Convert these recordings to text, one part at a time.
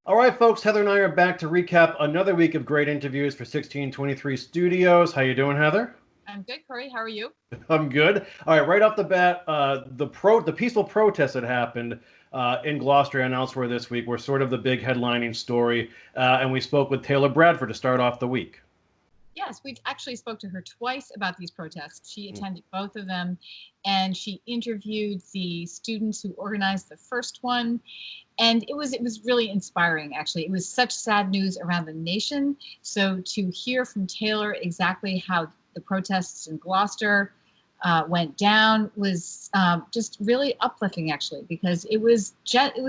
All right, folks, Heather and I are back to recap another week of great interviews for 1623 Studios. How you doing, Heather? I'm good, Kory. How are you? I'm good. All right, right off the bat, the peaceful protests that happened in Gloucester and elsewhere this week were sort of the big headlining story, and we spoke with Taylor Bradford to start off the week. Yes, we actually spoke to her twice about these protests. She attended both of them, and she interviewed the students who organized the first one. And it was really inspiring, actually. It was such sad news around the nation. So to hear from Taylor exactly how the protests in Gloucester went down was just really uplifting, actually, because it was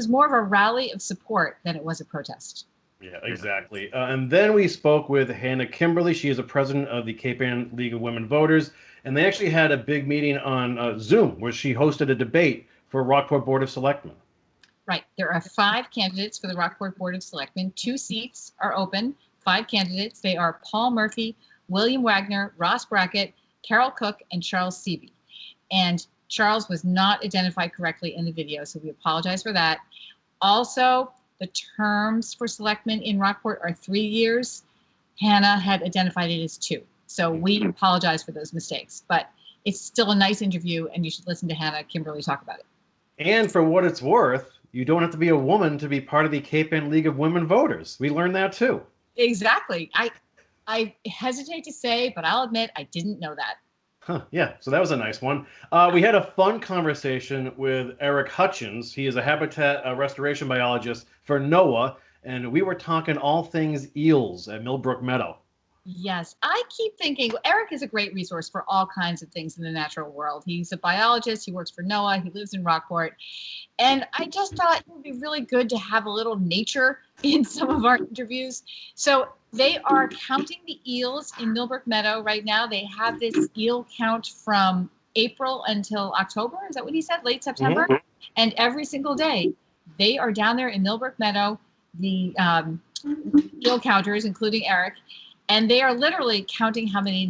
more of a rally of support than it was a protest. Yeah, exactly. And then we spoke with Hannah Kimberly. She is a president of the Cape Ann League of Women Voters, and they actually had a big meeting on Zoom where she hosted a debate for Rockport Board of Selectmen. Right. There are 5 candidates for the Rockport Board of Selectmen. 2 seats are open. 5 candidates. They are Paul Murphy, William Wagner, Ross Brackett, Carol Cook, and Charles Seavey. And Charles was not identified correctly in the video, so we apologize for that. Also, the terms for selectmen in Rockport are 3 years. Hannah had identified it as 2. So we apologize for those mistakes, but it's still a nice interview, and you should listen to Hannah Kimberly talk about it. And for what it's worth, you don't have to be a woman to be part of the Cape Ann League of Women Voters. We learned that too. Exactly. I hesitate to say, but I'll admit I didn't know that. Huh, yeah, so that was a nice one. We had a fun conversation with Eric Hutchins. He is a habitat restoration biologist for NOAA, and we were talking all things eels at Millbrook Meadow. Yes, I keep thinking Eric is a great resource for all kinds of things in the natural world. He's a biologist, he works for NOAA, he lives in Rockport. And I just thought it would be really good to have a little nature in some of our interviews. So they are counting the eels in Millbrook Meadow right now. They have this eel count from April until October. Is that what he said? Late September? Mhm. And every single day, they are down there in Millbrook Meadow, the eel counters, including Eric, and they are literally counting how many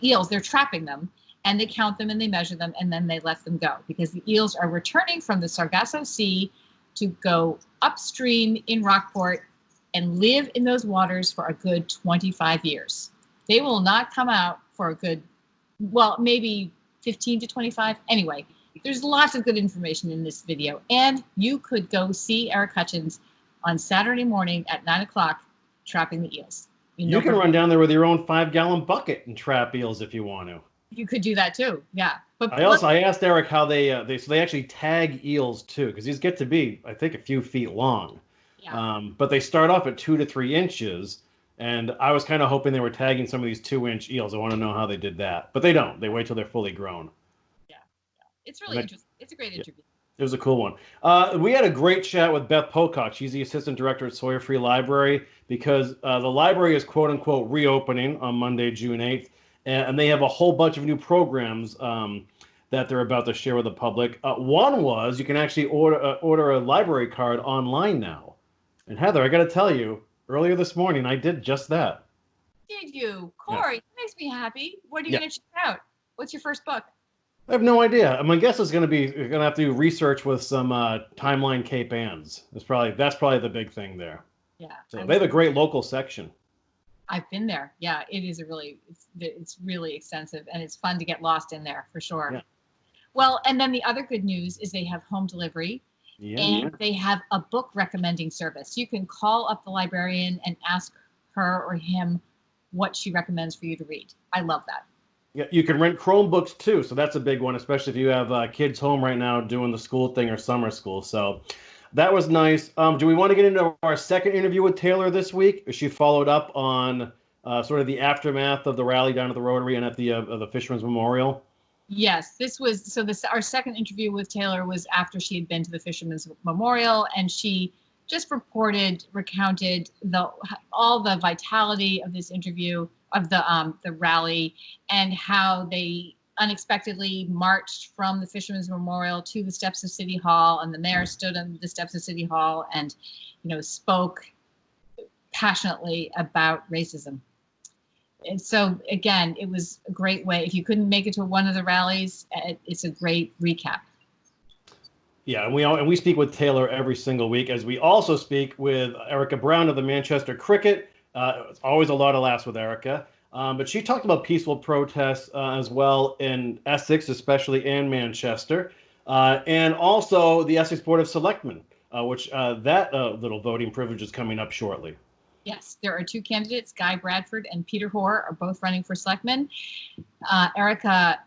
eels they're trapping them, and they count them and they measure them and then they let them go because the eels are returning from the Sargasso Sea to go upstream in Rockport and live in those waters for a good 25 years. They will not come out for a good, well, maybe 15 to 25. Anyway, there's lots of good information in this video, and you could go see Eric Hutchins on Saturday morning at 9 o'clock trapping the eels. You can run down there with your own 5-gallon bucket and trap eels if you want to. You could do that too. Yeah. But I asked Eric how they actually tag eels too, because these get to be, I think, a few feet long. yeah. But they start off at 2 to 3 inches, and I was kind of hoping they were tagging some of these 2-inch eels. I want to know how they did that, but they don't. They wait till they're fully grown. Yeah. It's really interesting. It's a great Yeah, interview. it was a cool one. We had a great chat with Beth Pocock. She's the assistant director at Soy Free Library because the library is quote unquote reopening on Monday, June 8th, and they have a whole bunch of new programs that they're about to share with the public. One was you can actually order a library card online now. And Heather, I got to tell you, earlier this morning I did just that. Did you? Yeah. Kory, that makes me happy. What are you Yeah. going to check out? What's your first book? I have no idea. My guess is going to be you're going to have to do research with some timeline Cape Anns. That's probably the big thing there. Yeah. So they have a great local section. I've been there. Yeah, it is it's really extensive and it's fun to get lost in there for sure. Yeah. Well, and then the other good news is they have home delivery. Yeah. And they have a book recommending service. You can call up the librarian and ask her or him what she recommends for you to read. I love that. Yeah, you can rent Chromebooks too, so that's a big one, especially if you have kids home right now doing the school thing or summer school. So that was nice. Do we want to get into our second interview with Taylor this week? She followed up on sort of the aftermath of the rally down at the Rotary and at the Fisherman's Memorial. Yes, our second interview with Taylor was after she had been to the Fisherman's Memorial, and she just recounted all the vitality of this interview of the rally and how they unexpectedly marched from the Fisherman's Memorial to the steps of City Hall, and the mayor stood on the steps of City Hall and, spoke passionately about racism. And so again, it was a great way. If you couldn't make it to one of the rallies, it's a great recap. Yeah, and we speak with Taylor every single week, as we also speak with Erica Brown of the Manchester Cricket. It's always a lot of laughs with Erica, but she talked about peaceful protests as well in Essex, especially in Manchester, and also the Essex Board of Selectmen, which that little voting privilege is coming up shortly. Yes, there are two candidates, Guy Bradford and Peter Hoare, are both running for selectmen. Erica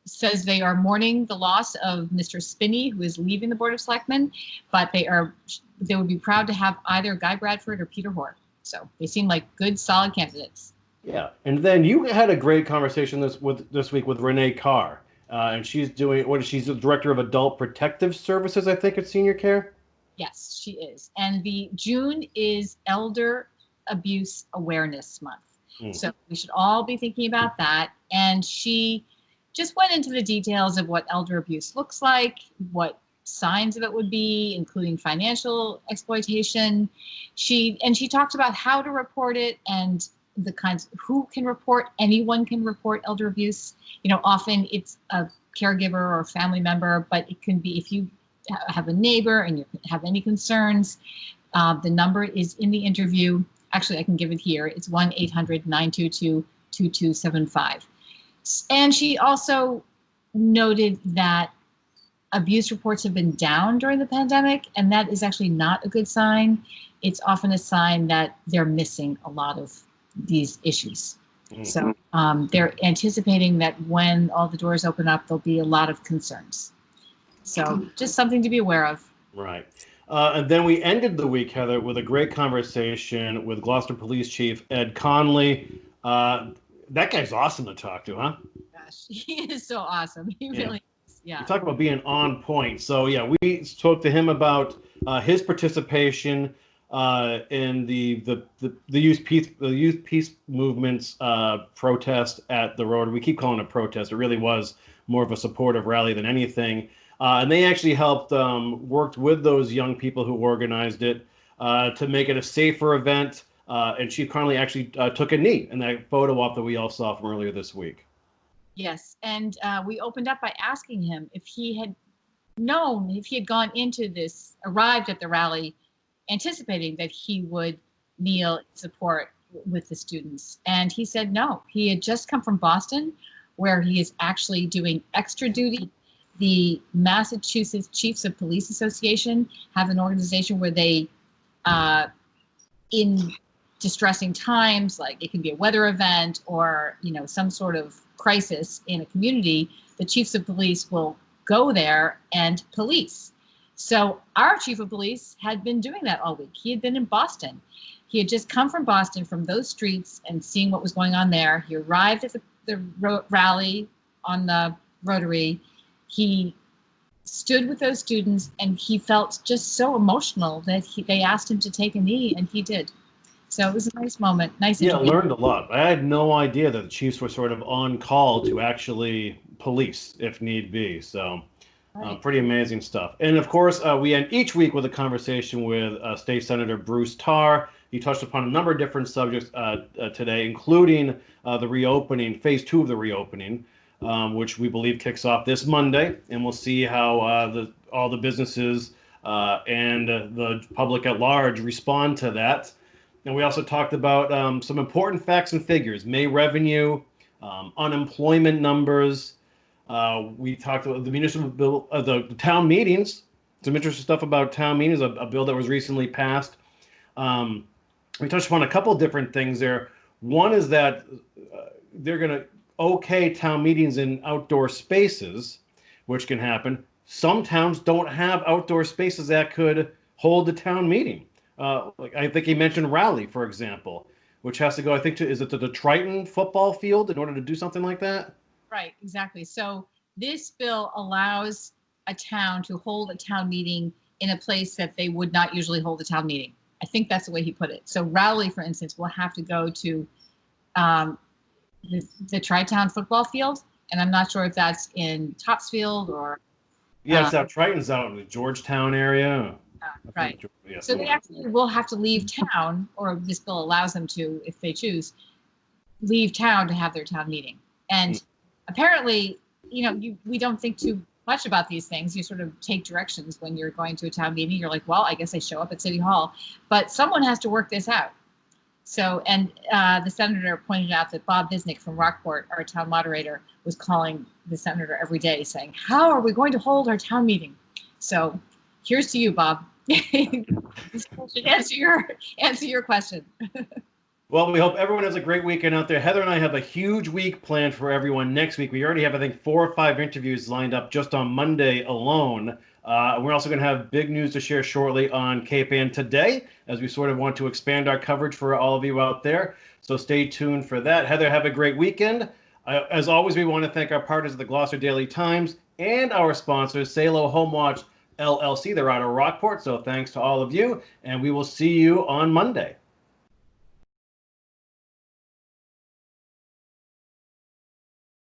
says they are mourning the loss of Mr. Spinney, who is leaving the Board of Selectmen, but they would be proud to have either Guy Bradford or Peter Hoare. So they seem like good, solid candidates. Yeah, and then you had a great conversation this week with Rene Carr, and she's she's the director of Adult Protective Services, I think, at Senior Care. Yes, she is. And the June is Elder Abuse Awareness Month. So we should all be thinking about that. And she just went into the details of what elder abuse looks like, what signs of it would be, including financial exploitation. She talked about how to report it and the kinds who can report. Anyone can report elder abuse. Often it's a caregiver or a family member, but it can be if you have a neighbor and you have any concerns. The number is in the interview. Actually, I can give it here. It's 1-800-922-2275. And she also noted that abuse reports have been down during the pandemic, and that is actually not a good sign. It's often a sign that they're missing a lot of these issues. So they're anticipating that when all the doors open up, there'll be a lot of concerns. So just something to be aware of. Right. And then we ended the week, Heather, with a great conversation with Gloucester Police Chief Ed Conley. That guy's awesome to talk to, huh? Gosh, he is so awesome. He really is. Yeah. You talk about being on point. So yeah, we spoke to him about his participation in the youth peace movement's protest at the road. We keep calling it a protest. It really was more of a supportive rally than anything. And they actually helped worked with those young people who organized it to make it a safer event. And Chief Conley actually took a knee in that photo op that we all saw from earlier this week. Yes, and we opened up by asking him if he had known, if he had gone into this, arrived at the rally, anticipating that he would kneel in support with the students. And he said no. He had just come from Boston, where he is actually doing extra duty. The Massachusetts Chiefs of Police Association have an organization where they, in distressing times, like it can be a weather event or some sort of crisis in a community, the chiefs of police will go there and police. So our chief of police had been doing that all week. He had been in Boston. He had just come from Boston, from those streets, and seeing what was going on there. He arrived at the rally on the Rotary. He stood with those students, and he felt just so emotional that they asked him to take a knee, and he did. So it was a nice moment. Nice Yeah, I interview. learned a lot. I had no idea that the Chiefs were sort of on call to actually police if need be. So pretty amazing stuff. And of course, we end each week with a conversation with State Senator Bruce Tarr. He touched upon a number of different subjects today, including the reopening, phase 2 of the reopening, which we believe kicks off this Monday. And we'll see how all the businesses and the public at large respond to that. And we also talked about some important facts and figures: May revenue, unemployment numbers. We talked about the municipal bill, the town meetings. Some interesting stuff about town meetings, a bill that was recently passed. We touched upon a couple of different things there. One is that they're going to okay town meetings in outdoor spaces, which can happen. Some towns don't have outdoor spaces that could hold a town meeting. Like I think he mentioned Raleigh, for example, which has to go, I think, to the Triton football field in order to do something like that? Right, exactly. So this bill allows a town to hold a town meeting in a place that they would not usually hold a town meeting. I think that's the way he put it. So Raleigh, for instance, will have to go to the Tri-Town football field, and I'm not sure if that's in Topsfield or... Yeah, it's out. Triton's out in the Georgetown area. Right. So they actually will have to leave town, or this bill allows them to, if they choose, leave town to have their town meeting. And apparently, we don't think too much about these things. You sort of take directions when you're going to a town meeting. You're like, well, I guess I show up at City Hall, but someone has to work this out. So, and the senator pointed out that Bob Bisnick from Rockport, our town moderator, was calling the senator every day saying, how are we going to hold our town meeting? So here's to you, Bob. This should answer your question. Well, we hope everyone has a great weekend out there. Heather and I have a huge week planned for everyone next week. We already have, I think, 4 or 5 interviews lined up just on Monday alone. We're also going to have big news to share shortly on KPN Today, as we sort of want to expand our coverage for all of you out there. So stay tuned for that. Heather, have a great weekend. As always, we want to thank our partners at the Gloucester Daily Times and our sponsors, Salo Home Watch LLC. They're out of Rockport, so thanks to all of you, and we will see you on Monday.